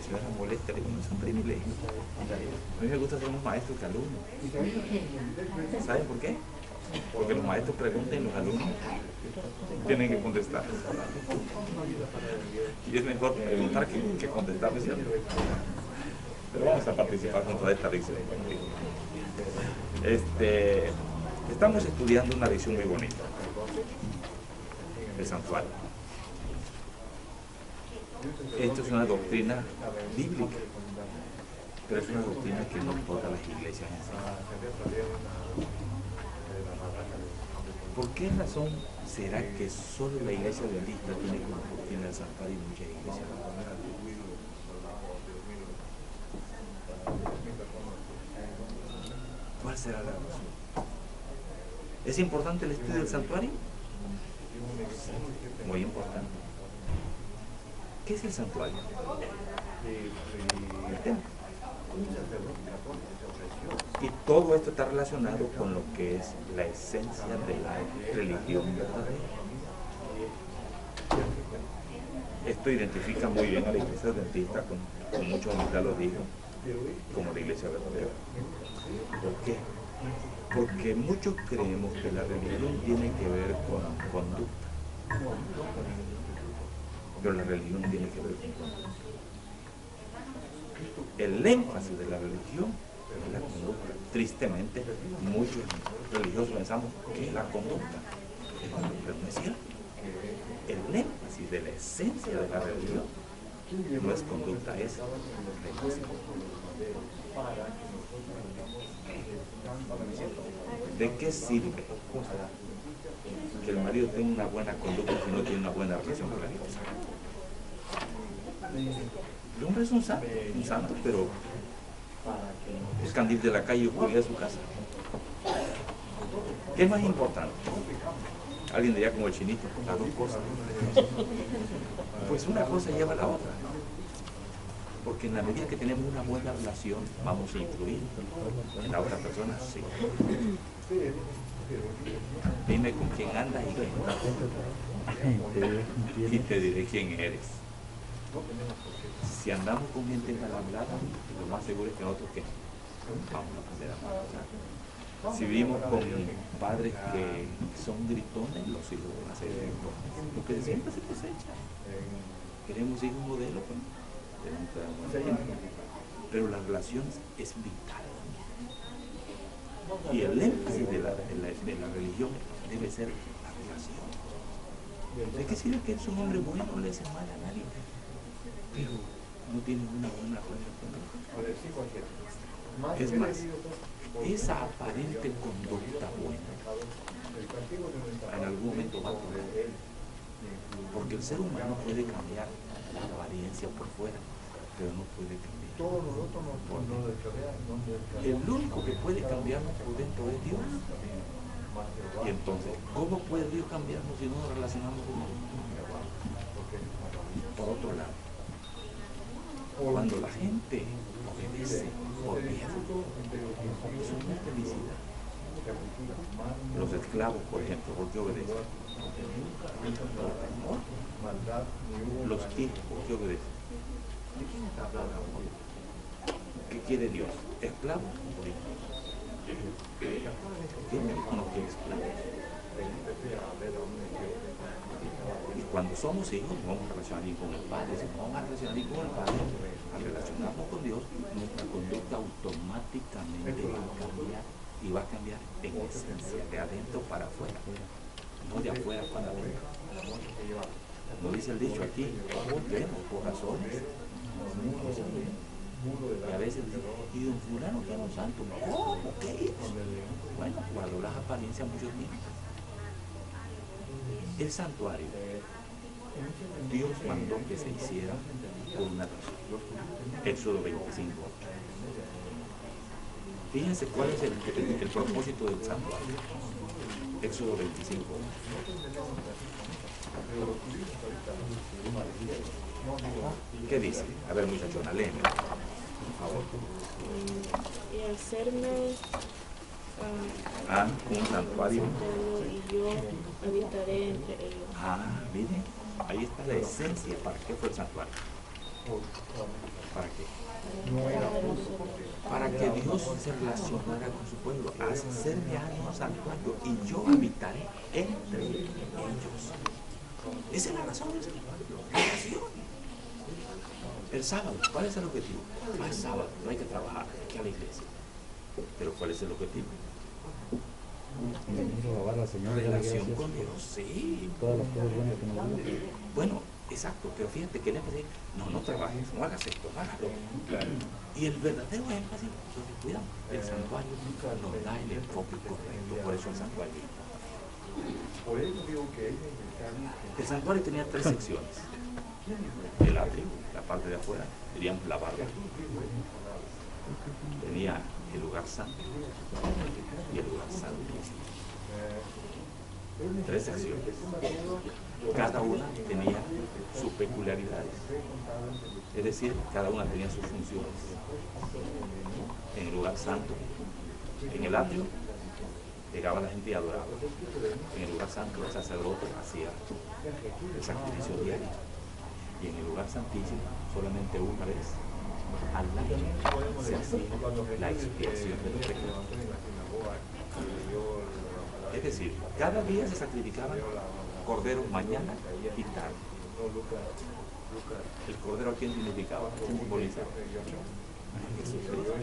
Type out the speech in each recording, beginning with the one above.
señora molesta, le digo, no es un privilegio. A mí me gusta ser más maestro que alumno. ¿Saben por qué? Porque los maestros preguntan y los alumnos tienen que contestar. Y es mejor preguntar que contestar, ¿no es cierto? Pero vamos a participar con toda esta lección. Estamos estudiando una lección muy bonita, el santuario. Esto es una doctrina bíblica, pero es una doctrina que no todas las iglesias enseñan. ¿Por qué razón será que solo la iglesia adventista tiene como doctrina el santuario y muchas iglesias no? ¿Cuál será la razón? ¿Es importante el estudio del santuario? Sí, muy importante. ¿Qué es el santuario? El templo. Y todo esto está relacionado con lo que es la esencia de la religión verdadera. Esto identifica muy bien a la iglesia adventista, con mucha humildad lo digo, como la iglesia verdadera. ¿Por qué? Porque muchos creemos que la religión tiene que ver con conducta, pero la religión tiene que ver con conducta. El énfasis de la religión es la conducta. Tristemente, muchos religiosos pensamos que es la conducta, pero no es cierto. El énfasis de la esencia de la religión no es conducta, es relación. ¿De qué sirve que el marido tenga una buena conducta si no tiene una buena relación con la esposa? El hombre es un santo, pero es candil de la calle y oscuridad de su casa. ¿Qué es más importante? Alguien diría como el chinito, las dos cosas. Pues una cosa lleva a la otra. Porque en la medida que tenemos una buena relación, vamos a influir en la otra persona, sí. Dime con quién andas y te diré quién eres. Si andamos con gente engalanada, lo más seguro es que nosotros que vamos a aprender a amar. Si vivimos con padres que son gritones, los hijos van a ser gritones. Porque siempre se cosecha. Queremos hijos modelos, pues. Pero la relación es vital. Y el énfasis de la religión debe ser la relación. ¿De qué sirve que es un hombre bueno, no le hace mal a nadie, pero no tiene una buena relación con Dios? Es más, esa aparente conducta buena en algún momento va a cambiar, porque el ser humano puede cambiar la apariencia por fuera, pero no puede cambiar por dentro. El único que puede cambiarnos por dentro es Dios. Y entonces, ¿cómo puede Dios cambiarnos si no nos relacionamos con Él? Por otro lado, cuando la gente obedece por miedo, eso no es felicidad. Los esclavos, por ejemplo, ¿por qué obedecen? Por amor. Los hijos, ¿por qué obedecen? ¿De quién está hablando amor? ¿Qué quiere Dios? ¿Esclavo o hijos? ¿Quién no quiere esclavos? Y cuando somos hijos, nos vamos a relacionar bien con el Padre. Si nos vamos a relacionar bien con el Padre, al relacionarnos con Dios, nuestra conducta automáticamente va a cambiar, y va a cambiar en esencia, de adentro para afuera, no de afuera para adentro. Como dice el dicho aquí, vemos por razones. Y a veces dicen, ¿y don fulano que es un santo? ¿Cómo? ¿Qué es? Bueno, guardó las apariencias muchos tiempos. El santuario, Dios mandó que se hiciera por una razón. Éxodo 25. Fíjense cuál es el propósito del santuario. Éxodo 25. ¿Qué dice? A ver, muchachona, léeme, por favor. Y hacerme un santuario. Y yo habitaré entre ellos. Miren, ahí está la esencia. ¿Para qué fue el santuario? ¿Para Dios se relacionará con su pueblo. Hacerme a un santuario y yo habitaré entre ellos. Esa es la razón del santuario. La oración. El sábado, ¿cuál es el objetivo? No es sábado, no hay que trabajar, hay que ir a la iglesia. Pero ¿cuál es el objetivo? Relación con Dios, sí. Todas las cosas buenas que nos dan. Bueno, exacto, pero fíjate que el énfasis, no trabajes, no hagas esto, no hagas lo otro. Y el verdadero énfasis, lo que cuidamos, el santuario nos da el enfoque correcto, por eso el santuario. El santuario tenía 3 secciones. El atrio, la parte de afuera, diríamos la barba. Tenía el lugar santo y el lugar santísimo. 3 secciones. Cada una tenía sus peculiaridades. Es decir, cada una tenía sus funciones. En el lugar santo, en el atrio, llegaba la gente y adoraba. En el lugar santo, el sacerdote hacía el sacrificio diario. Y en el lugar santísimo, solamente una vez al año se hacía la expiación de los pecados. Es decir, cada día se sacrificaban corderos mañana y tarde. ¿El cordero a quién significaba? ¿Quién simbolizaba? A Jesucristo.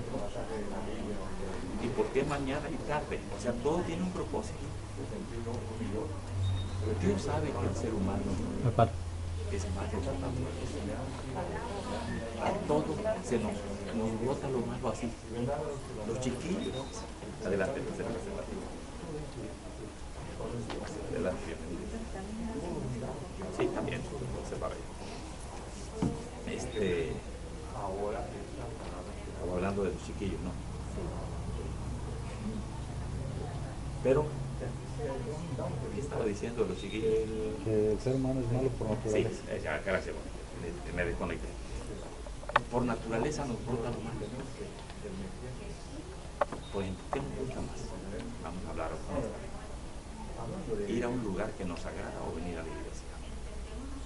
¿Y por qué mañana y tarde? O sea, todo tiene un propósito. Dios sabe que el ser humano es más de la naturaleza. A todo se nos brota lo malo así. Los chiquillos. Adelante, adelante, bienvenido. Sí, también, se para ahí. Estaba hablando de los chiquillos, ¿no? Pero, ¿qué estaba diciendo de los chiquillos? Que el ser humano es malo por naturaleza. Sí, gracias, me desconecté. Por naturaleza nos brota lo malo. Por ejemplo, ¿qué nos gusta más? Vamos a hablar honestamente. Ir a un lugar que nos agrada o venir a la iglesia.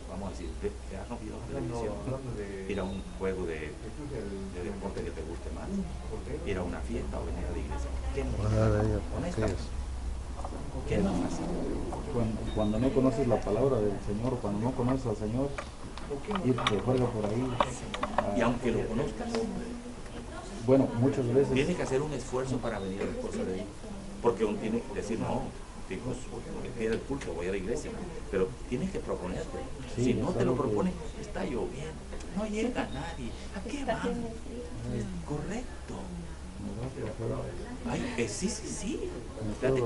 Vamos a decir, quedarnos viendo televisión, ir a un juego de deporte que te guste más, ir a una fiesta o venir a la iglesia. ¿Qué nos gusta? ¿Qué es más fácil? Cuando no conoces la palabra del Señor, cuando no conoces al Señor, ir que juega por ahí. Y aunque lo conozcas, bueno, muchas veces tienes que hacer un esfuerzo para venir a las cosas de Dios. Porque uno tiene que decir, no, digo, me queda el culto, voy a la iglesia. Pero tienes que proponerte. Sí, si no te lo propones, está lloviendo, no llega nadie. ¿A qué vamos? Correcto. Ay, sí. Fíjate.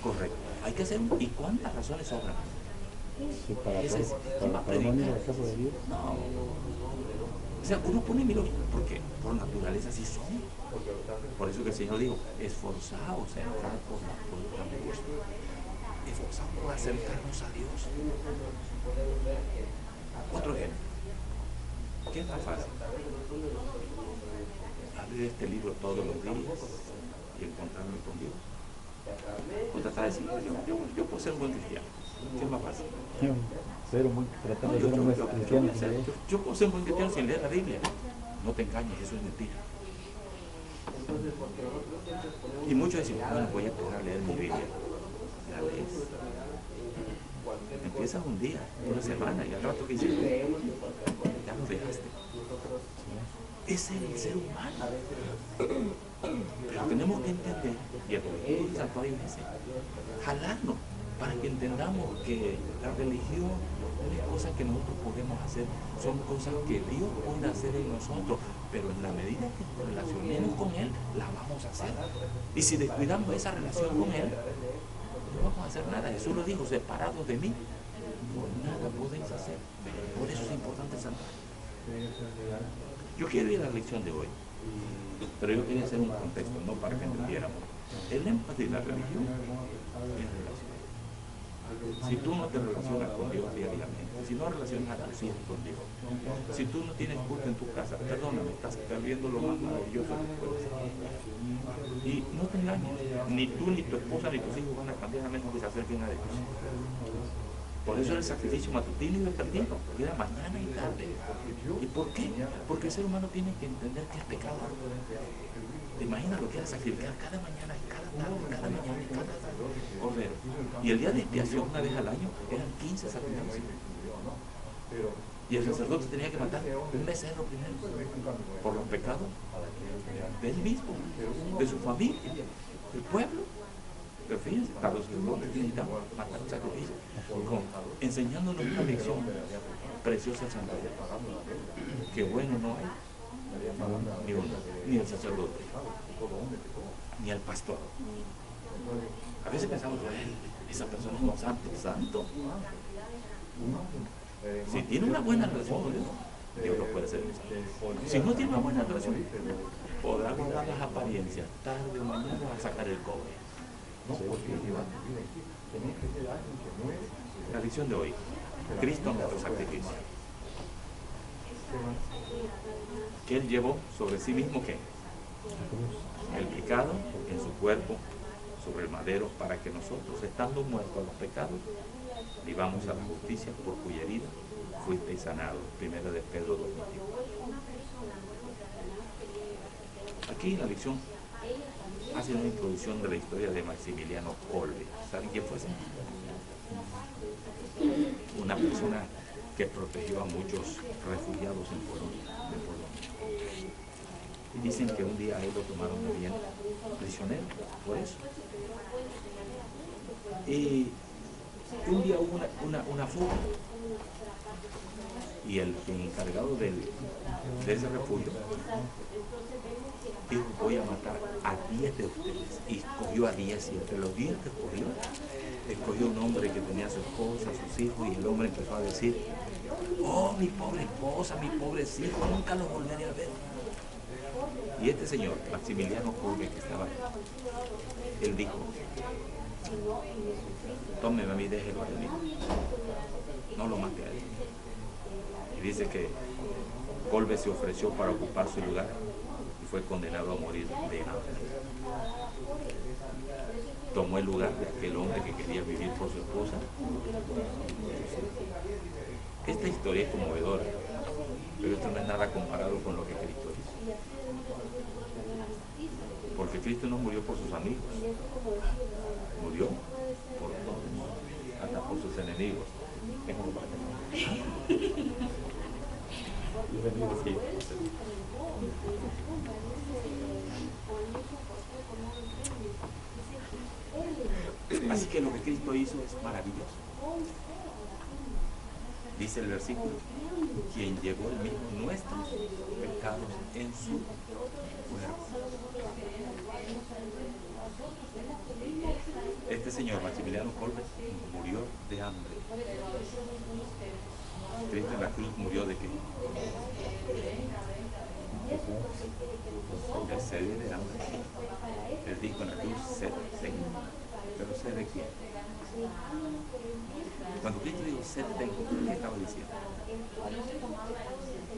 Correcto. Hay que hacer ¿y cuántas razones sobran? sí, para no ir a la casa de Dios. No. O sea, uno pone mil porque por naturaleza sí son. Por eso que el Señor dijo, esforzaos a entrar por la puerta angosta. Esforzaos por acercarnos a Dios. Otro ejemplo. ¿Qué es más fácil? Abrir este libro todos los días y encontrarme con Dios. O tratar de decir, yo puedo ser un buen cristiano. ¿Qué es más fácil? Tratar de ser un buen cristiano. Yo puedo ser un buen cristiano sin leer la Biblia. No te engañes, eso es mentira. Y muchos dicen, bueno, voy a empezar a leer mi Biblia. La lees. Empiezas un día, una semana, y al rato que hiciste, ya lo dejaste. Ese es el ser humano. Pero tenemos que entender, y el objetivo del santuario es ese, jalarnos para que entendamos que la religión no es cosa que nosotros podemos hacer, son cosas que Dios puede hacer en nosotros, pero en la medida que nos relacionemos con Él, la vamos a hacer. Y si descuidamos esa relación con Él, no vamos a hacer nada. Jesús lo dijo, separados de mí, nada podéis hacer. Por eso es importante el santuario. Yo quiero ir a la lección de hoy, pero yo quería hacer un contexto, no para que entendiéramos. El énfasis de la religión es relación. Si tú no te relacionas con Dios diariamente, si no relacionas a tus hijos con Dios, si tú no tienes culto en tu casa, perdóname, estás perdiendo lo más maravilloso que puedes hacer. Y no te engañes, ni tú, ni tu esposa, ni tus hijos van a cambiar a menos que se acerquen a Dios. Por eso el sacrificio matutino y vespertino, queda mañana y tarde. ¿Y por qué? Porque el ser humano tiene que entender que es pecador. ¿Te imaginas lo que era sacrificar cada mañana, cada tarde, cada mañana, cada tarde, cordero? Y el día de expiación, una vez al año, eran 15 sacrificios. Y el sacerdote tenía que matar un becerro primero por los pecados de él mismo, de su familia, del pueblo. Pero fíjense, para los sacerdotes necesitamos matar un sacrificio, enseñándonos una lección preciosa al santuario. Que bueno no hay ni uno, ni el sacerdote, ni el pastor. A veces pensamos, esa persona es un santo. Si tiene una buena relación con Dios, Dios lo puede hacer un santo. Si no tiene una buena relación, podrá guardar las apariencias, tarde o mañana va a sacar el cobre. La lección de hoy: Cristo nuestro sacrificio. Él llevó sobre sí mismo ¿qué? El pecado en su cuerpo sobre el madero, para que nosotros, estando muertos a los pecados, vivamos a la justicia, por cuya herida fuisteis sanados. Primera de Pedro 2:21. Aquí en la lección hace una introducción de la historia de Maximiliano Kolbe. ¿Saben quién fue ese? Una persona que protegió a muchos refugiados en Polonia. Y dicen que un día a él lo tomaron de bien prisionero por eso. Y un día hubo una fuga, y el encargado de ese refugio dijo: voy a matar a 10 de ustedes. Y escogió a 10, y entre los 10 que escogió un hombre que tenía a su esposa, a sus hijos, y el hombre empezó a decir: oh, mi pobre esposa, mi pobres hijos, nunca los volveré a ver. Y este señor, Maximiliano Kolbe, que estaba, él dijo: tómeme a mí, déjelo a mí, no lo mate a él. Y dice que Kolbe se ofreció para ocupar su lugar y fue condenado a morir de hambre. Tomó el lugar de aquel hombre que quería vivir por su esposa. Esta historia es conmovedora, pero esto no es nada comparado con lo que Cristo hizo. Porque Cristo no murió por sus amigos, murió por todos, hasta por sus enemigos. Así que lo que Cristo hizo es maravilloso. Dice el versículo: quien llevó el mismo nuestros pecados en su cuerpo. Este señor, Maximiliano Kolbe, murió de hambre. Cristo en la cruz murió de qué? De sed y de hambre. Él dijo en la cruz: sed tengo. Pero sed de quién. Cuando Cristo dijo sed tengo, ¿qué estaba diciendo?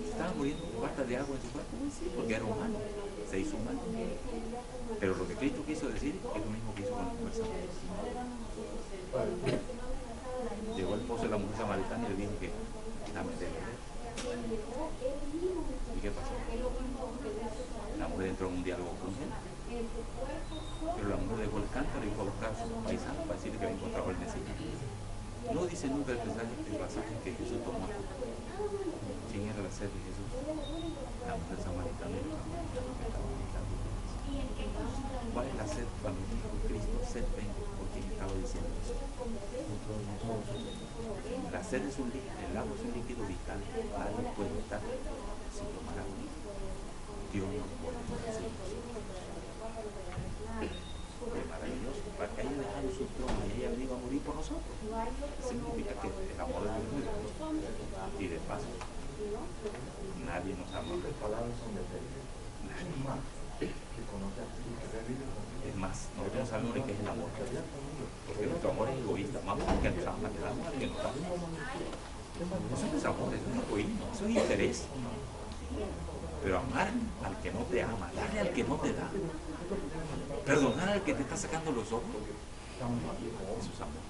¿Estaba muriendo por falta de agua en su cuerpo? Sí, porque era humano, se hizo humano. Pero lo que Cristo quiso decir es lo mismo que hizo con la mujer samaritana. Llegó al pozo de la mujer samaritana y le dijo que dame de beber. ¿Y qué pasó? La mujer entró en un diálogo con él. Pero la mujer dejó el cántaro y fue a buscar a sus paisanos para decirle que había encontrado el Mesías. No dice nunca el pasaje que Jesús tomó. ¿Quién era la sed de Jesús? La mujer samaritana. ¿Cuál es la sed cuando dijo Cristo? Sed vengo, ¿por quién estaba diciendo eso? La sed es un líquido, el agua es un líquido vital. Nadie puede estar sin tomar agua. Dios no puede hacer eso. Es maravilloso, para que haya dejado su trono y haya venido a morir por nosotros. Significa que el amor de Dios es Dios. Y de paso, nadie nos ama. Nadie. Es más, nosotros sabemos qué es el amor. Porque nuestro amor es egoísta. Amamos al que nos ama, le damos al que nos ama. Eso no es amor, eso es egoísmo, eso es interés. Pero amar al que no te ama, darle al que no te da, perdonar al que te está sacando los ojos, eso es amor.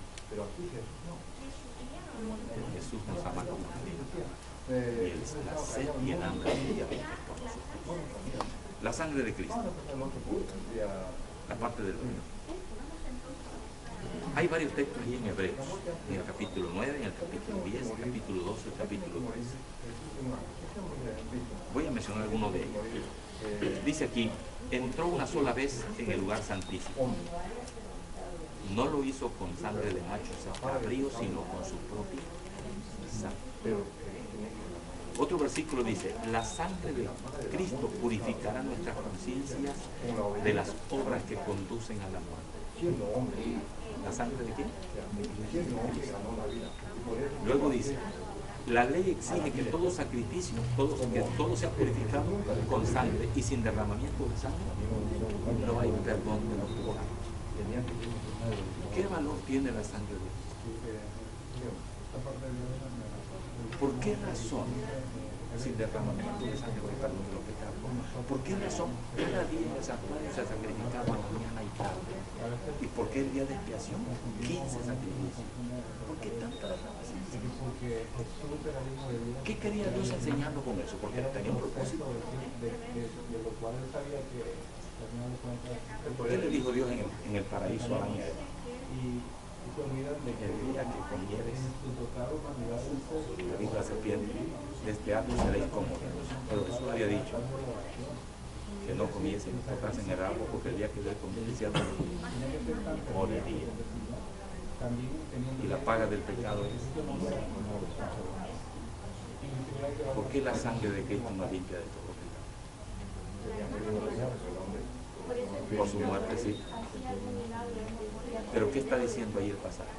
Jesús nos ama como Dios. Y la sed y el hambre por nosotros. La sangre de Cristo. La parte del reino. Hay varios textos ahí en Hebreos, en el capítulo 9, en el capítulo 10, el capítulo 12, el capítulo 13. Voy a mencionar algunos de ellos. Dice aquí, entró una sola vez en el lugar santísimo. No lo hizo con sangre de machos cabríos, sino con su propia sangre. Otro versículo dice, la sangre de Cristo purificará nuestras conciencias de las obras que conducen a la muerte. ¿La sangre de quién? Luego dice, la ley exige que todo sacrificio, que todo sea purificado con sangre, y sin derramamiento de sangre no hay perdón de los pecados. ¿Qué valor tiene la sangre de Cristo? ¿Por qué razón sin derramamiento de sangre no hay perdón de los pecados? ¿Por qué razón cada día el santuario se sacrificaba mañana y tarde? ¿Y por qué el día de expiación 15 sacrificios? ¿Por qué tanta derramación? ¿Qué quería Dios enseñando con eso? Porque tenía un propósito. ¿Qué le dijo Dios en el paraíso a Adán y a Eva? El día que comieres, le dijo la serpiente, de este árbol seréis como Dios. Pero Jesús había dicho que no comiesen, tocasen el árbol, porque el día que le comiesen moriría. Y la paga del pecado es muerte. ¿Por qué la sangre de Cristo nos limpia de todo pecado? Por su muerte, sí. Pero ¿qué está diciendo ahí el pasaje?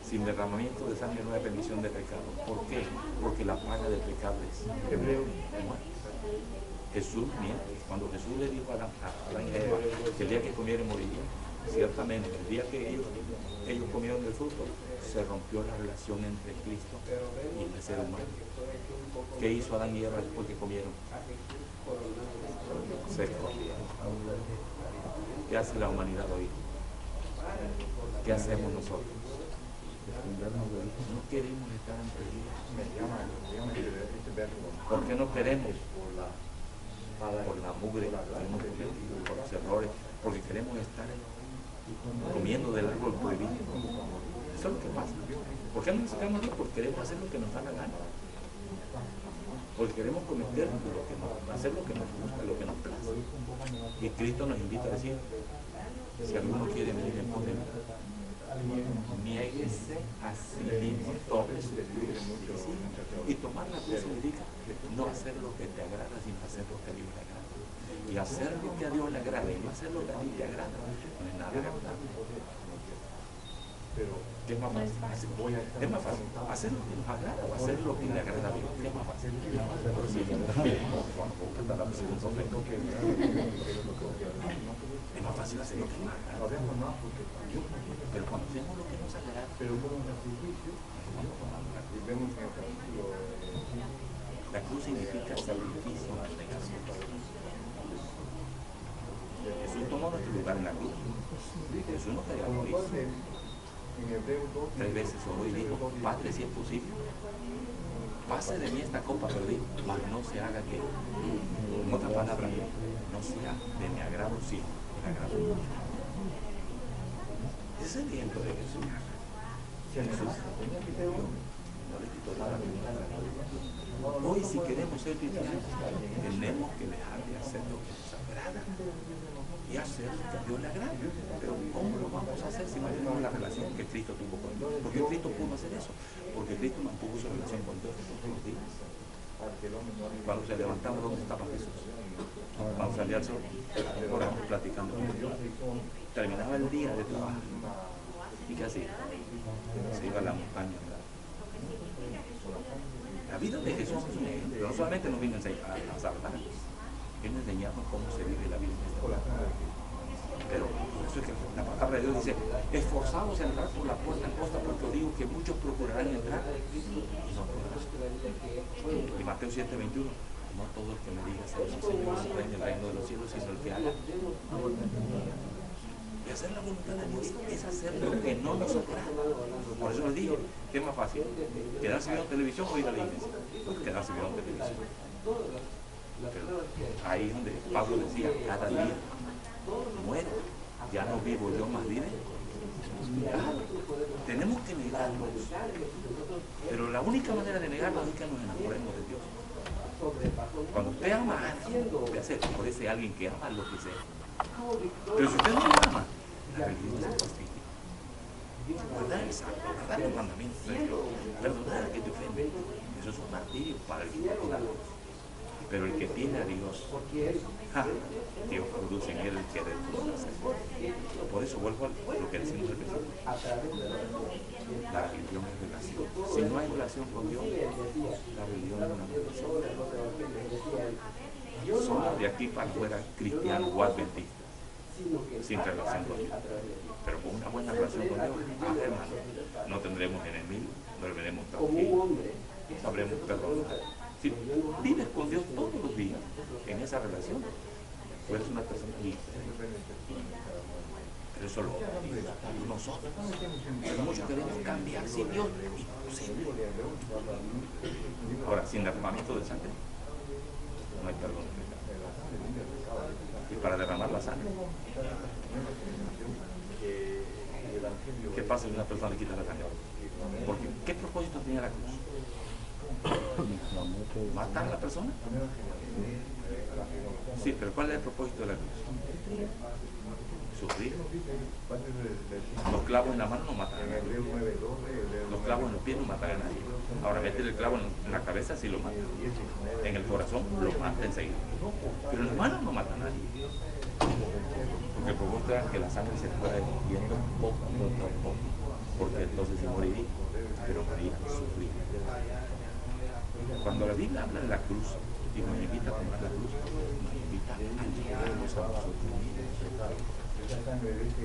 Sin derramamiento de sangre no hay remisión de pecado. ¿Por qué? Porque la paga del pecado es muerte. Jesús miente. Cuando Jesús le dijo a Adán y Eva que el día que comieran morirían, ciertamente el día que ellos comieron del fruto, se rompió la relación entre Cristo y el ser humano. ¿Qué hizo Adán y Eva después que comieron? Se escondieron. ¿Qué hace la humanidad hoy? ¿Qué hacemos nosotros? No queremos estar ante Dios. ¿Por qué no queremos? Por la mugre que hemos cometido, por los errores, porque queremos estar comiendo del árbol prohibido. Eso es lo que pasa. ¿Por qué no nos sacamos Dios? Porque queremos hacer lo que nos da la gana. Porque queremos cometer hacer lo que nos gusta, lo que nos place. Y Cristo nos invita a decir, si alguno quiere venir en pos de mí, niéguese a sí mismo, tome su cruz y tomar la cruz significa no hacer lo que te agrada, sino hacer lo que a Dios le agrada. Y hacer lo que a Dios le agrada y no hacer lo que a ti te agrada no es nada agradable. ¿Qué es más fácil? Es más fácil hacer lo que nos agrada o hacer lo que le agrada a Dios. ¿Qué es más fácil? Pero si es más fácil hacer lo que nos agrada. Pero cuando hacemos lo que nos agrada, la cruz significa sacrificio abnegación. Jesús tomó nuestro lugar en la cruz. Jesús no quería morir. 3 veces oró y dijo, Padre, si es posible, pase de mí esta copa, pero dijo, mas no se haga que, en otras palabras, no sea de mi agrado, sino el agrado de Dios. Ese es el ejemplo de Jesús. Jesús no le quitó nada. Hoy, si queremos ser cristianos, tenemos que dejar de hacer lo que nos agrada y hacer lo que a Dios le agrada. Pero ¿cómo lo vamos a hacer si no tenemos la relación que Cristo tuvo con Dios? ¿Por qué Cristo pudo hacer eso? Porque Cristo mantuvo su relación con Dios todos los días. Cuando se levantaba, ¿dónde estaba Jesús? Cuando salía al sol, oramos platicando con Dios. Terminaba el día de trabajo. ¿Y qué hacía? Se iba a la montaña. La vida de Jesús es un ejemplo. No solamente nos vino a salvar, Él nos enseñaba cómo se vive la vida. Pero eso es que la palabra de Dios dice, esforzados a entrar por la puerta angosta, porque os digo que muchos procurarán entrar y no podrán. Y Mateo 7:21, no todo el que me diga Señor, Señor, entra en el reino de los cielos, sino el que haga. Y hacer la voluntad de Dios es hacer lo que no nos agrada. Por eso les digo, ¿qué es más fácil? ¿Quedarse viendo televisión o ir a la iglesia? Quedarse viendo televisión. Pero ahí donde Pablo decía, cada día muero, ya no vivo yo, más vive. Tenemos que negarnos, pero la única manera de negarnos es que nos enamoremos de Dios. Cuando usted ama a alguien, usted hace por ese alguien que ama lo que sea. Pero si usted no lo ama, la religión es un fastidio. Guardar el santo, guardar los mandamientos de Dios, perdonar al que te ofende, eso es un martirio para el que no lo da. Pero el que tiene a Dios, Dios produce en él el querer todo hacer. Por eso vuelvo a lo que decimos al principio. La religión es relación. Si no hay relación con Dios, la religión es una relación. Somos de aquí para afuera cristianos o adventistas, sin relación con Dios. Pero con una buena relación con Dios, hermano, no tendremos enemigos, no veremos tranquilos, sabremos perdonar. Si vives con Dios todos los días en esa relación, tú eres una persona libre. Pero eso lo pedimos nosotros. Pero muchos queremos cambiar sin Dios. Imposible. Ahora, sin derramamiento de sangre, no hay perdón. Y para derramar la sangre, ¿qué pasa si una persona le quita la sangre? Porque, ¿qué propósito tenía la cruz? ¿Matar a la persona? Sí, pero ¿cuál es el propósito de la cruz? Sufrir. Los clavos en la mano no matan a nadie. Los clavos en los pies no matan a nadie. Ahora, métele el clavo en la cabeza sí lo mata. En el corazón lo mata enseguida. Pero en las manos no mata a nadie. Porque el propósito era que la sangre se fuera yendo poco a poco. Porque entonces se moriría. Pero moría sufrir. Cuando la Biblia habla de la cruz y nos invita a tomar la cruz, nos invita a negarnos a nosotros mismos.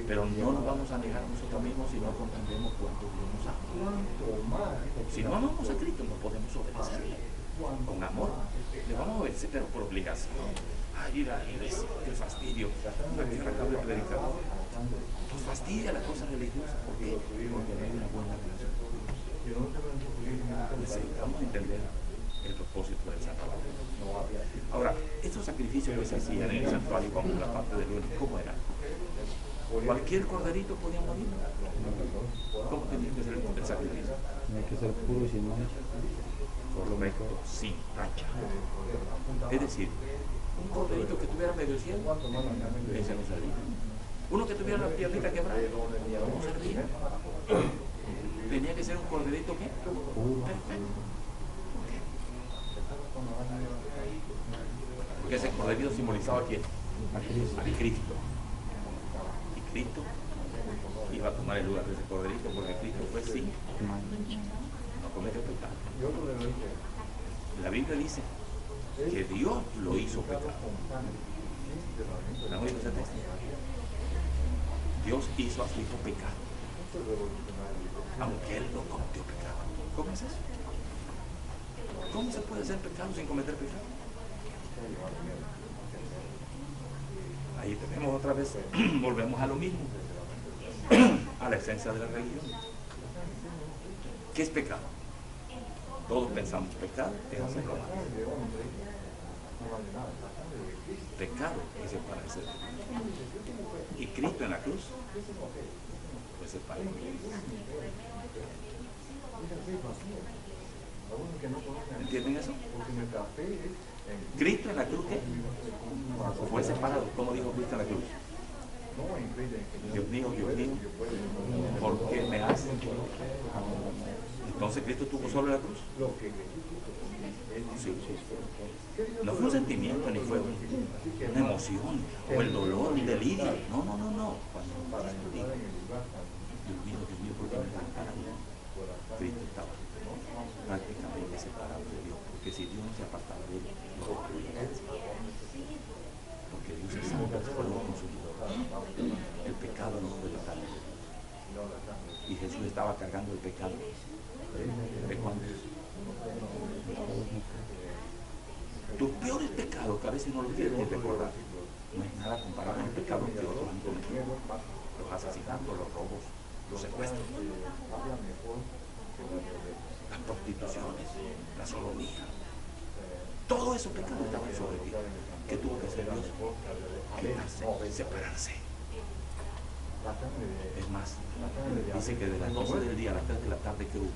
Pero no nos vamos a negar a nosotros mismos si no comprendemos cuánto Dios nos ama. Si no amamos a Cristo, no podemos obedecerle. Con amor, le vamos a obedecer, pero por obligación. Ay, ir a la iglesia, qué fastidio. Aquí acabo de predicar. Nos fastidia la cosa religiosa. ¿Por qué? Porque no hay una buena relación. Necesitamos entender el propósito del santuario. Ahora, estos sacrificios que se hacían en el santuario como la parte del lunes, ¿cómo era? ¿Cualquier corderito podía morir? ¿Cómo tenía que ser el sacrificio? Tiene que ser puro y sin mancha. Correcto, sin mancha. Es decir, un corderito que tuviera medio cielo, ese no servía. Uno que tuviera la piernita quebrada, no servía. Tenía que ser un corderito ¿qué? Perfecto. Porque ese corderito simbolizaba a quién? A Cristo. Y Cristo iba a tomar el lugar de ese corderito porque Cristo fue sin mancha. No comete pecado. La Biblia dice que Dios lo hizo pecado. ¿La han oído ese texto? Dios hizo a su hijo pecado, aunque él no cometió pecado. ¿Cómo es eso? ¿Cómo se puede hacer pecado sin cometer pecado? Ahí tenemos otra vez, volvemos a lo mismo, a la esencia de la religión. ¿Qué es pecado? Todos pensamos pecado es hacerlo mal. Pecado es separarse de Dios. Y Cristo en la cruz fue separado. ¿Entienden eso? Cristo en la cruz ¿qué? Fue separado. ¿Cómo dijo Cristo en la cruz? Dios mío, ¿por qué me haces? Entonces Cristo estuvo solo en la cruz. Sí. No fue un sentimiento ni fue una emoción o el dolor, un delirio. No. Cuando Cristo dijo, Dios mío, ¿por qué me desamparas? Cristo estaba prácticamente separado de Dios, porque si Dios no se apartaba de él, no destruía. Porque Dios es santo, fuego consumidor. El pecado no puede estar en él. Y Jesús estaba cargando el pecado. ¿De cuántos? Tus peores pecados, que a veces no los quieres ni recordar, no es nada comparado con el pecado que otros han cometido. Los asesinatos, los robos, los secuestros, las prostituciones, la sodomía, Todo esos pecados estaban sobre ti. ¿Qué tuvo que hacer Dios? Quitarse, separarse. Es más, dice que de las 12 del día a las 3 de la tarde que hubo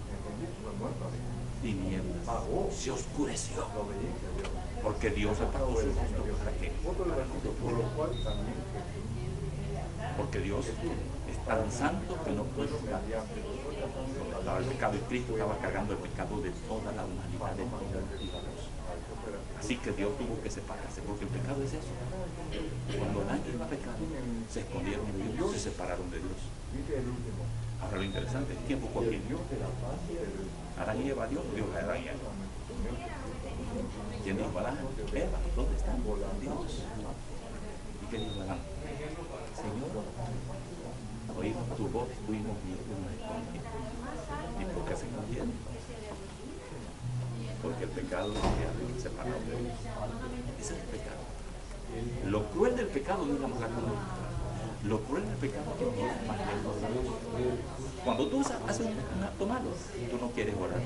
tinieblas, se oscureció, porque Dios apartó su rostro para que, porque Dios es tan santo que no puede estaba el pecado, y Cristo estaba cargando el pecado de toda la humanidad, de todos los hijos. Así que Dios tuvo que separarse, porque el pecado es eso. Cuando nadie iba a pecar, se escondieron de Dios, se separaron de Dios. Ahora lo interesante es quién buscó a quién. Adán y Eva, Dios a Adán y Eva. ¿Quién dijo a Adán? Eva, ¿dónde están? Dios. ¿Y qué dijo Adán? Señor, oímos tu voz, fuimos miedos y nos escondimos. ¿Y por qué se escondieron? Porque el pecado es que separado de Dios. Ese es el pecado. Lo cruel del pecado no es la mala conducta. Lo cruel del pecado es que no es más que Dios. Cuando tú haces un acto malo, tú no quieres orar.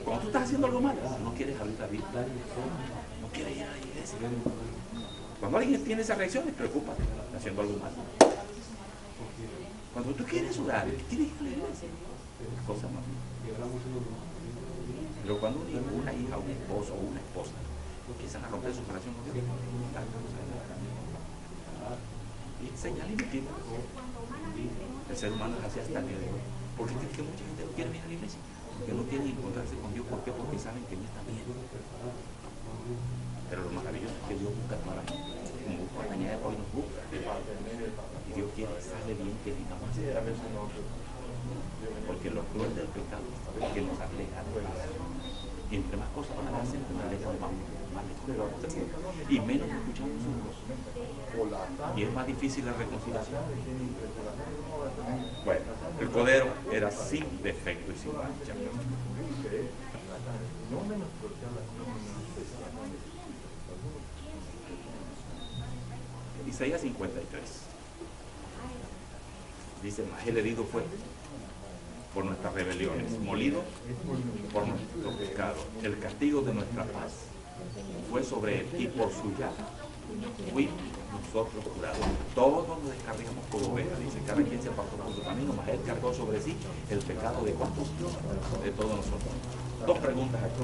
Cuando tú estás haciendo algo malo, no quieres abrir la Biblia. No quieres ir a la iglesia. Cuando alguien tiene esa reacción, preocúpate, haciendo algo malo. Cuando tú quieres orar, quieres ir a la iglesia, cosa más. Pero cuando un hijo, una hija, un esposo o una esposa empiezan a romper su relación con Dios, y señal inequívoca. El ser humano es así hasta el día de hoy. Porque es que mucha gente no quiere venir a la iglesia, porque no quieren encontrarse con Dios. ¿Por qué? Porque saben que no está bien. Pero lo maravilloso es que Dios busca a toda la gente, como busca a la niña de hoy nos busca. Y Dios quiere, sabe bien que vengamos a hacer. Porque lo cruel del pecado es que nos aleja de Dios. Y entre más cosas van a hacer, nos aleja más lejos. Y menos escuchamos su voz. Y es más difícil la reconciliación. Bueno, el Cordero era sin defecto y sin mancha. Isaías 53 dice: mas el herido fue por nuestras rebeliones, molido por nuestros pecados. El castigo de nuestra paz fue sobre él, y por su llaga fuimos nosotros curados. Todos nos descargamos por ovejas, dice, cada quien se apartó por su camino, mas él cargó sobre sí el pecado de cuántos, de todos nosotros. Dos preguntas aquí.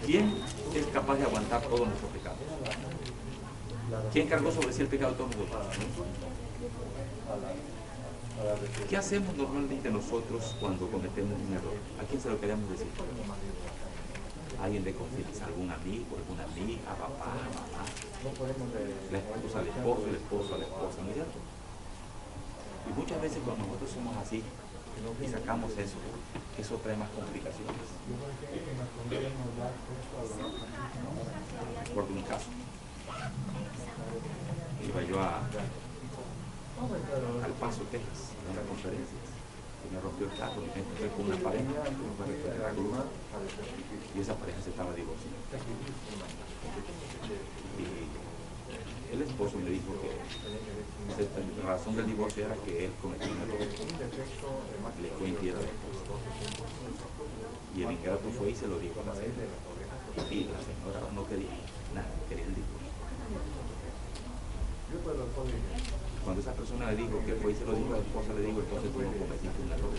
¿Quién es capaz de aguantar todos nuestros pecados? ¿Quién cargó sobre sí el pecado de todos nosotros? ¿Qué hacemos normalmente nosotros cuando cometemos un error? ¿A quién se lo queremos decir? ¿A alguien de confianza? ¿Algún amigo, alguna amiga, papá, mamá? La esposa al esposo, el esposo a la esposa, ¿no es cierto? Y muchas veces cuando nosotros somos así y sacamos eso trae más complicaciones. Recuerdo un caso. Iba yo al Paso, Texas, a una conferencia, y me rompió el carro, me encontré con una pareja, y esa pareja se estaba divorciando. Y el esposo me dijo que la razón del divorcio era que él cometió un error, le fue infiel a la esposa. Y el ingrato fue y se lo dijo a la señora. Y la señora no quería nada, quería el divorcio. Cuando esa persona le dijo que fue y se lo dijo a la esposa, le digo, entonces tú no cometiste un error,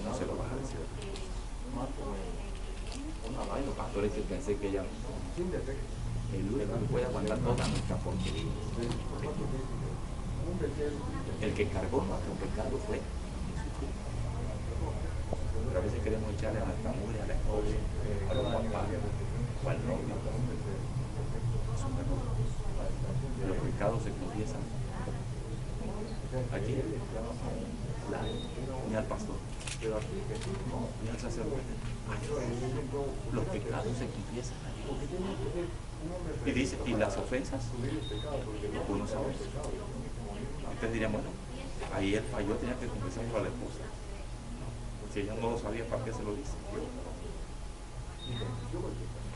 no se lo vas a decir. Ay, los pastores, que pensé que ella, el único que puede aguantar toda nuestra porquería, el que cargó nuestro pecado fue Jesucristo. Pero a veces queremos echarle a nuestra mujer, a la esposa, a los papás, o al novio. Es un error. Los pecados se confiesan aquí, ni al pastor, ni al sacerdote. Los pecados se confiesan allí. Y dice, y las ofensas, uno sabe. Entonces diríamos, bueno, ahí él falló, tenía que confesarlo a la esposa. Si ella no lo sabía, ¿para qué se lo dice?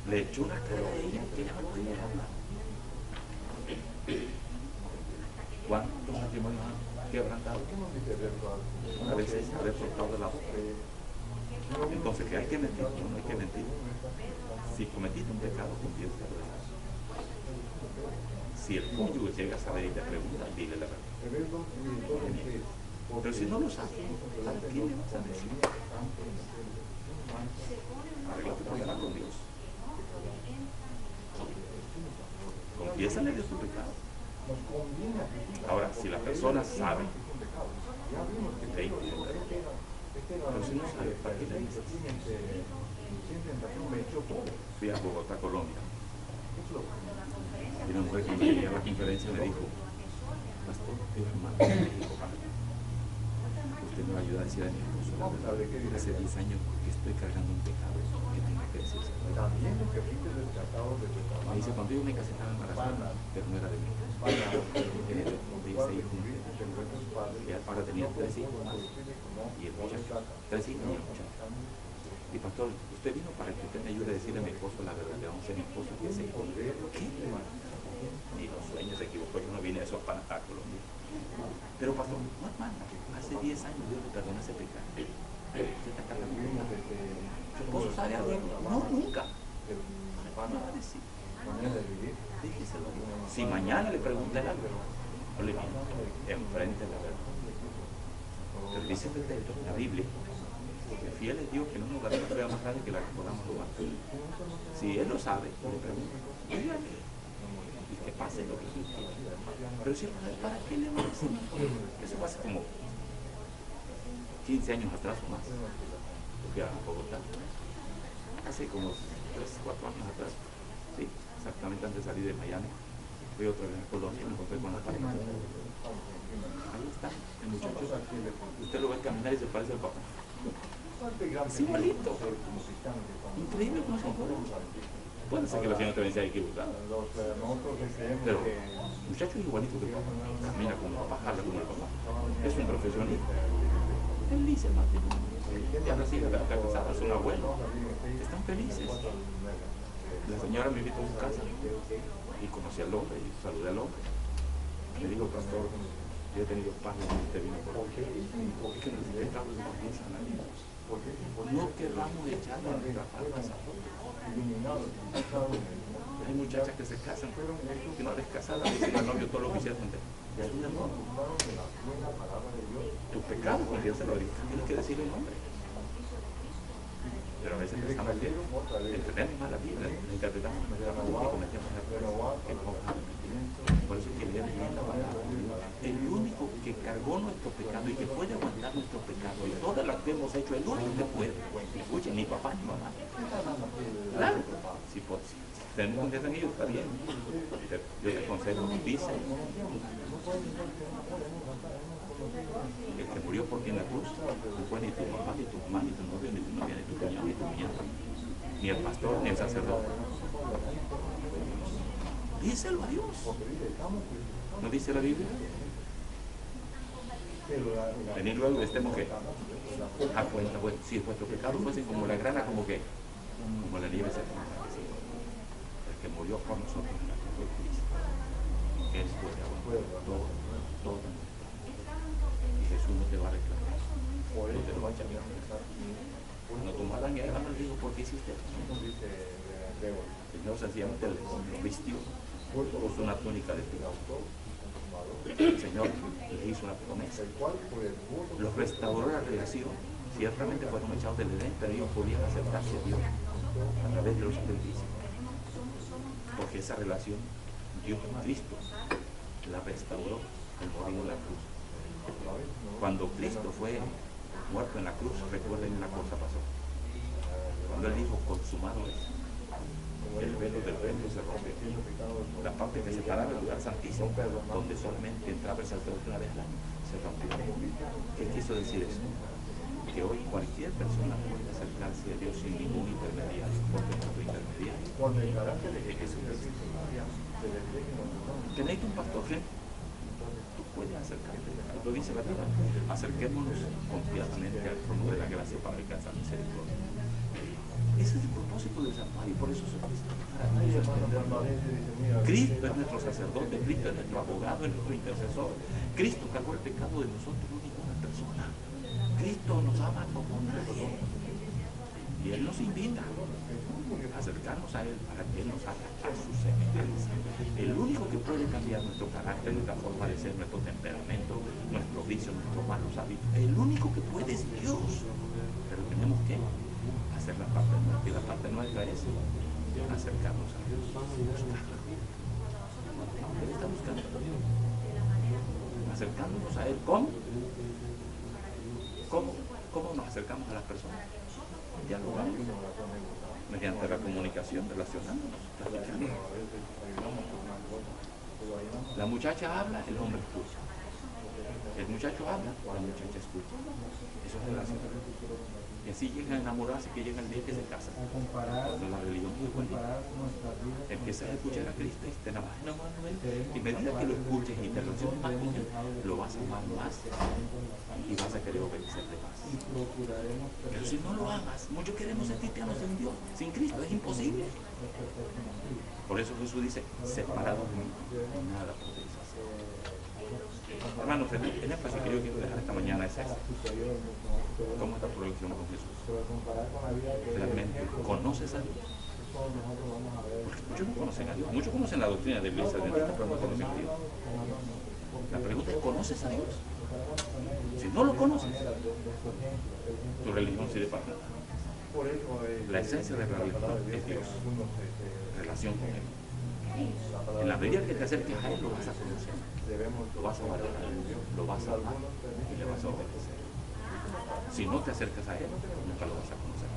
Le echó una cara de ella que ella no podía hablar. ¿Cuántos matrimonios quebrantado. A veces haber soltado de la boca. Entonces, que hay que mentir, no hay que mentir. Si cometiste un pecado, confiésalo. Si el cónyuge llega a saber y te pregunta, dile la verdad. Pero si no lo sabe, ¿a quién le vas a decir? Arregla tu problema con Dios. Confiésale de su pecado. Ahora, si la persona sabe, te entiende. Pero si no sabe, ¿para qué le dices? Fui a Bogotá, Colombia. Y una mujer que me venía a la conferencia me dijo, pastor, hermano, usted me va a ayudar a decir a mi esposo la verdad. Hace 10 años que estoy cargando un pecado que tengo que decir. Me dice, cuando yo me casé estaba embarazada, pero no era de mí. Dice, y ahora tenía 3 hijos más. Y el muchacho, 3 hijos y el muchacho. Y pastor, usted vino para que usted me ayude a decirle a mi esposo la verdad, que vamos a ser mi esposo que se equivocó. ¿Qué? Ni los sueños se equivocó, yo no vine a eso para Colombia. Pero pastor, no hermano, hace 10 años Dios le perdonó ese pecado. Usted está cargando un pecado. ¿Su esposo sabe algo? No, nunca. ¿Qué me va a decir? Déjeselo. Si mañana le pregunta algo, no le viene, enfrente la verdad. Pero dice el texto, la Biblia, que fiel es Dios que no nos dará una prueba más grande que la que podamos tomar. Si Él lo sabe, le pregunta, dígale, y que pase lo que quiera. Pero si ¿para qué le va a decir? Eso fue hace como 15 años atrás o más. Fui a Bogotá, hace como 3, 4 años atrás, sí, exactamente antes de salir de Miami. Fui otra vez a Colombia y me encontré con la pareja. Ahí está, el muchacho. Usted lo ve caminar y se parece al papá. Sí, igualito. Increíble cómo se acuerda. Puede ser que la señora también se haya equivocado. Pero el muchacho es igualito que el papá. Camina como el papá, jala como el papá. Es un profesionista. Él dice el matrimonio. Ya las hijas están casadas, son abuelos. Están felices. La señora me invitó a su casa y conocí al hombre y saludé al hombre. Me dijo, pastor, yo he tenido paz desde que usted vino por aquí. Que nos pecados de confianza a la vida. No querramos echarle a nuestra falta a hay muchachas que se casan, que no eres casada, dicen al novio todo lo que hicieron. Es un error. Tu pecado, confianza a la vida, tienes que decirle el nombre. Pero a veces pensamos que entendemos mal la Biblia, la interpretamos de manera mal y cometemos errores que no vamos. Por eso hay que leer bien la palabra. El único que cargó nuestro pecado y que puede aguantar nuestro pecado y todas las que hemos hecho, el único que puede. Escuchen, ni papá ni mamá. Claro, si tenemos confianza en ellos, está bien. Yo te aconsejo, dice el que murió por ti en la cruz no fue ni tu papá, ni tu mamá, ni tu novio, ni tu novia, ni tu cuñado, ni tu cuñada, ni el pastor, ni el sacerdote. Díselo a Dios. ¿No dice la Biblia? Venid luego de esta mujer a cuenta, bueno, si vuestros pecados fuesen como la grana, como la nieve se forma. El que murió por nosotros en la cruz fue Cristo. Él puede aguantar todo. Jesús no te va a reclamar, no te lo va a echar. Cuando tu madre me dijo, ¿por qué hiciste eso? El Señor sencillamente le vistió, puso una túnica de piel. El Señor le hizo una promesa. Los restauró la relación. Ciertamente fueron echados del Edén, pero ellos podían acercarse a Dios a través de los sacrificios. Porque esa relación, Dios Cristo la restauró al morir en la cruz. Cuando Cristo fue muerto en la cruz, recuerden, una cosa pasó. Cuando Él dijo, consumado es, el velo del templo se rompió. La parte que separaba el lugar santísimo, donde solamente entraba el sacerdote una vez al año, se rompió. ¿Qué quiso decir eso? Que hoy cualquier persona puede acercarse a Dios sin ningún intermediario, porque nuestro intermediario es Jesucristo. ¿Tenéis un pastor? Tú puedes acercarte. Lo dice la Biblia. Acerquémonos confiadamente al trono de la gracia para alcanzar misericordia. Ese es el propósito del santuario, por eso se Cristo es nuestro sacerdote, Cristo es nuestro abogado, es nuestro intercesor. Cristo cargó el pecado de nosotros, no ninguna persona. Cristo nos ama como nadie. Y Él nos invita a acercarnos a Él para que Él nos haga a su semejanza. El único que puede cambiar nuestro carácter, nuestra forma de ser, nuestro temperamento, nuestros vicios, nuestros malos hábitos, el único que puede es Dios. Pero tenemos que hacer la parte nuestra, y la parte nuestra es acercarnos a Dios, buscarlo. Él está buscando, acercándonos a Él. ¿Cómo? ¿Cómo nos acercamos a las personas? Dialogando, mediante la comunicación, relacionándonos, platicando. La muchacha habla, el hombre escucha. El muchacho habla, la muchacha escucha. Eso es relación. Y así llegan a enamorarse, que llega el día que se casan. Cuando la religión es buena, empiezas a escuchar a Cristo y te vas enamorando de Él. Y a medida que lo escuches y te relaciones más con Él, lo vas a amar más y vas a querer obedecerle más. Pero si no lo amas, muchos queremos ser cristianos sin Dios, sin Cristo, es imposible. Por eso Jesús dice, separados de mí, nada podéis hacer. Hermanos, el énfasis que yo quiero dejar esta mañana es ese. ¿Cómo está tu relación con Jesús? ¿Realmente conoces a Dios? Porque muchos no conocen a Dios. Muchos conocen la doctrina de la iglesia adventista, pero no conocen a Dios. La pregunta es, ¿conoces a Dios? Si no lo conoces, tu religión sirve para nada. La esencia de la religión es Dios, relación con Él. En la medida que te acerques a Él, lo vas a conocer, lo vas a valorar, lo vas a amar y le vas a obedecer. Si no te acercas a Él, nunca lo vas a conocer.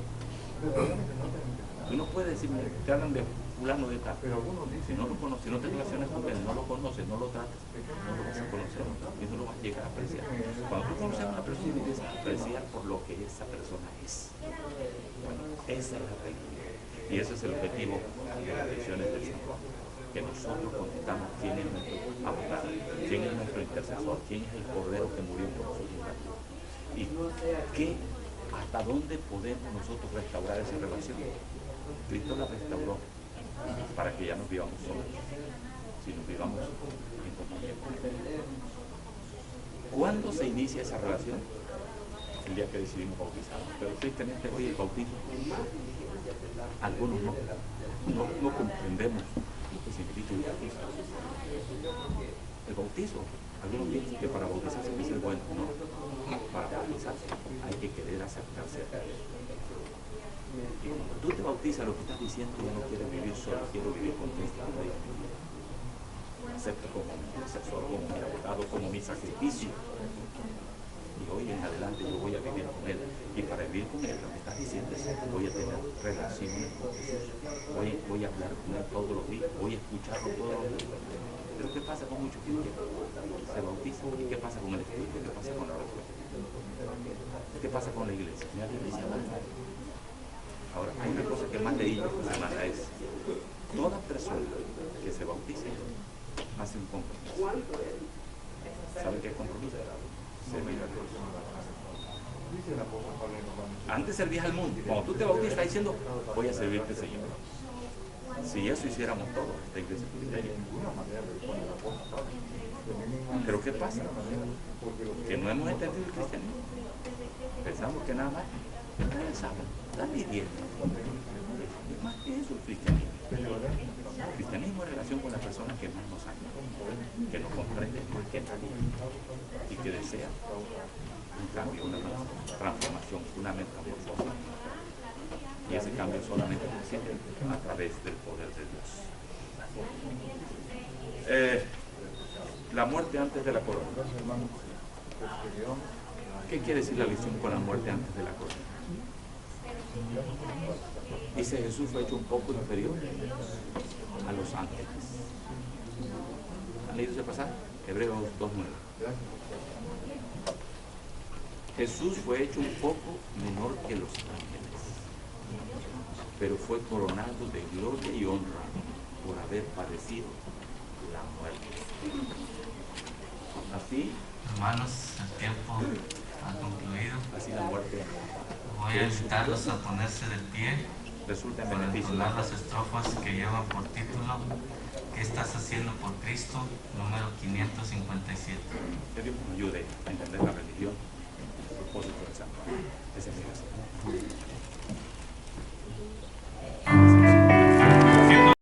Tú no puedes decir, te hablan de fulano de tal, si no lo conoces, si no te relacionas con Él, no lo conoces, no lo tratas, no lo vas a conocer y no lo vas a llegar a apreciar. Cuando tú conoces a una persona, empiezas a apreciar por lo que esa persona es. Bueno, esa es la religión. Y ese es el objetivo de las lecciones del Señor. Que nosotros conozcamos quién es nuestro abogado, quién es nuestro intercesor, quién es el Cordero que murió por nosotros en la cruz. Y hasta dónde podemos nosotros restaurar esa relación. Cristo la restauró para que ya no vivamos solos, sino vivamos en compañía con Él. ¿Cuándo se inicia esa relación? El día que decidimos bautizarnos. Pero tristemente hoy el bautismo, algunos no comprendemos lo que significa el bautismo. El bautizo, algunos piensan que para bautizarse hay que ser bueno. No, para bautizarse hay que querer acercarse a Dios. Y cuando tú te bautizas, lo que estás diciendo, ya no quiero vivir solo, quiero vivir con Cristo. Acepto como mi intercesor, como mi abogado, como mi sacrificio. Y hoy en adelante yo voy a vivir con Él. Y para vivir con Él, lo que estás diciendo es que voy a tener relaciones con Jesús. Voy a hablar con Él todos los días, voy a escucharlo todos los días. Pero ¿qué pasa con muchos que se bautizan? ¿Y qué pasa con el estudio? ¿Qué pasa con la respuesta? ¿Qué pasa con la iglesia? Mira, la iglesia va. Ahora, hay una cosa que más leí esta semana es, toda persona que se bautice hace un compromiso. ¿Sabe qué es compromiso? Servir a Dios. Antes servías al mundo. Cuando tú te bautizas, estás diciendo, voy a servirte, Señor. Si eso hiciéramos todos, esta iglesia cristiana. Pero ¿qué pasa? Que no hemos entendido el cristianismo. Pensamos que nada más dale bien. Es más que eso el cristianismo. El cristianismo es relación con la persona que más nos ama, que nos comprende más que nadie y que desea un cambio, una transformación, una metamorfosis. Y ese cambio solamente es posible a través del poder de Dios. La muerte antes de la corona. ¿Qué quiere decir la lección con la muerte antes de la corona? Dice, Jesús fue hecho un poco inferior a los ángeles. ¿Han leído ese pasaje? Hebreos 2:9. Jesús fue hecho un poco menor que los ángeles, pero fue coronado de gloria y honra por haber padecido la muerte. Así, hermanos, el tiempo ha concluido. Así la muerte. Voy a invitarlos a ponerse de pie. resulta en por beneficio. entonar las estrofas que llevan por título ¿Qué estás haciendo por Cristo? Número 557. Que Dios nos ayude a entender la religión, el propósito del santuario. Ese es mi deseo.